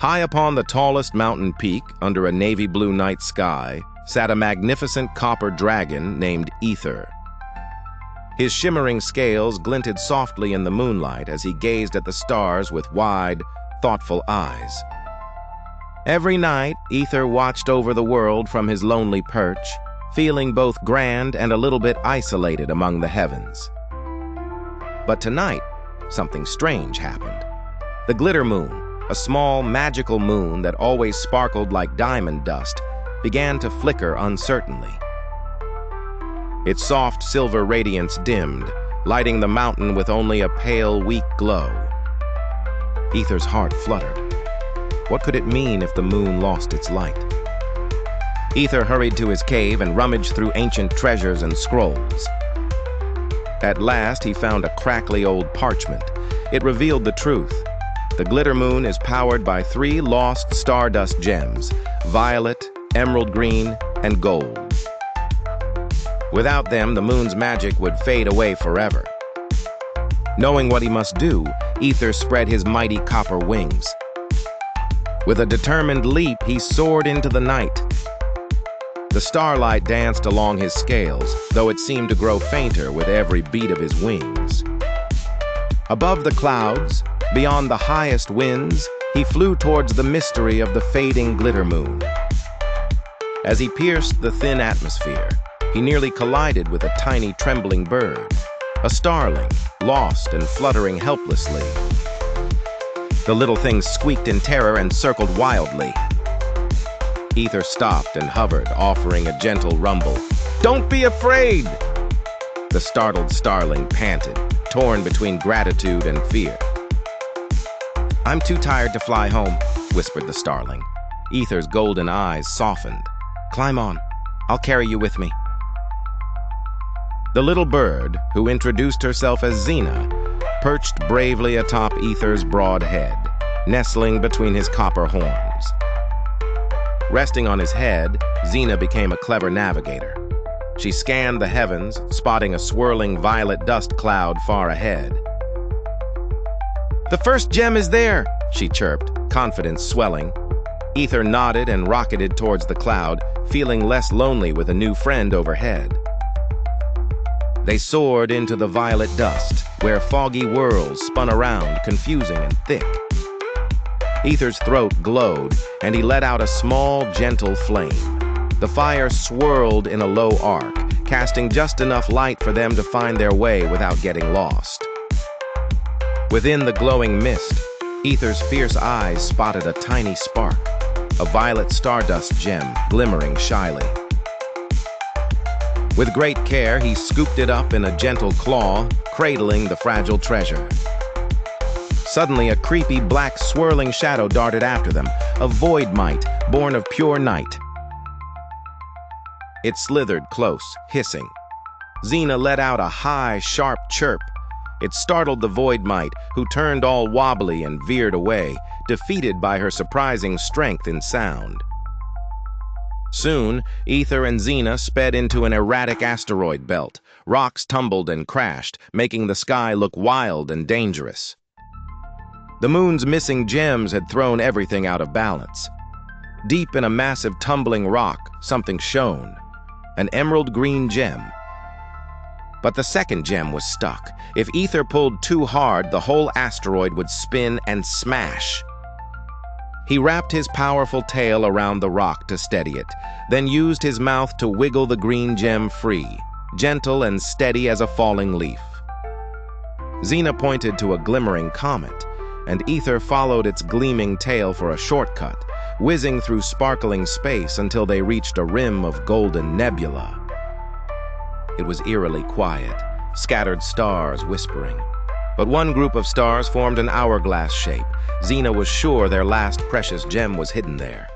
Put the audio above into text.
High upon the tallest mountain peak, under a navy blue night sky, sat a magnificent copper dragon named Aether. His shimmering scales glinted softly in the moonlight as he gazed at the stars with wide, thoughtful eyes. Every night, Aether watched over the world from his lonely perch, feeling both grand and a little bit isolated among the heavens. But tonight, something strange happened. The Glittermoon, a small, magical moon that always sparkled like diamond dust, began to flicker uncertainly. Its soft silver radiance dimmed, lighting the mountain with only a pale, weak glow. Aether's heart fluttered. What could it mean if the moon lost its light? Aether hurried to his cave and rummaged through ancient treasures and scrolls. At last, he found a crackly old parchment. It revealed the truth. The Glittermoon is powered by 3 lost Stardust Gems: violet, emerald green, and gold. Without them, the moon's magic would fade away forever. Knowing what he must do, Aether spread his mighty copper wings. With a determined leap, he soared into the night. The starlight danced along his scales, though it seemed to grow fainter with every beat of his wings. Above the clouds, beyond the highest winds, he flew towards the mystery of the fading Glittermoon. As he pierced the thin atmosphere, he nearly collided with a tiny trembling bird, a starling, lost and fluttering helplessly. The little thing squeaked in terror and circled wildly. Aether stopped and hovered, offering a gentle rumble. "Don't be afraid!" The startled starling panted, torn between gratitude and fear. "I'm too tired to fly home," whispered the starling. Aether's golden eyes softened. "Climb on. I'll carry you with me." The little bird, who introduced herself as Zena, perched bravely atop Aether's broad head, nestling between his copper horns. Resting on his head, Zena became a clever navigator. She scanned the heavens, spotting a swirling violet dust cloud far ahead. "The first gem is there," she chirped, confidence swelling. Aether nodded and rocketed towards the cloud, feeling less lonely with a new friend overhead. They soared into the violet dust, where foggy whirls spun around, confusing and thick. Aether's throat glowed, and he let out a small, gentle flame. The fire swirled in a low arc, casting just enough light for them to find their way without getting lost. Within the glowing mist, Aether's fierce eyes spotted a tiny spark, a Violet Stardust Gem glimmering shyly. With great care, he scooped it up in a gentle claw, cradling the fragile treasure. Suddenly, a creepy black swirling shadow darted after them, a Void-Mite born of pure night. It slithered close, hissing. Zena let out a high, sharp chirp. It startled the Void-Mite, who turned all wobbly and veered away, defeated by her surprising strength in sound. Soon, Aether and Zena sped into an erratic asteroid belt. Rocks tumbled and crashed, making the sky look wild and dangerous. The moon's missing gems had thrown everything out of balance. Deep in a massive tumbling rock, something shone. An emerald green gem. But the second gem was stuck. If Aether pulled too hard, the whole asteroid would spin and smash. He wrapped his powerful tail around the rock to steady it, then used his mouth to wiggle the green gem free, gentle and steady as a falling leaf. Zena pointed to a glimmering comet, and Aether followed its gleaming tail for a shortcut, whizzing through sparkling space until they reached a rim of golden nebula. It was eerily quiet, scattered stars whispering. But one group of stars formed an hourglass shape. Zena was sure their last precious gem was hidden there.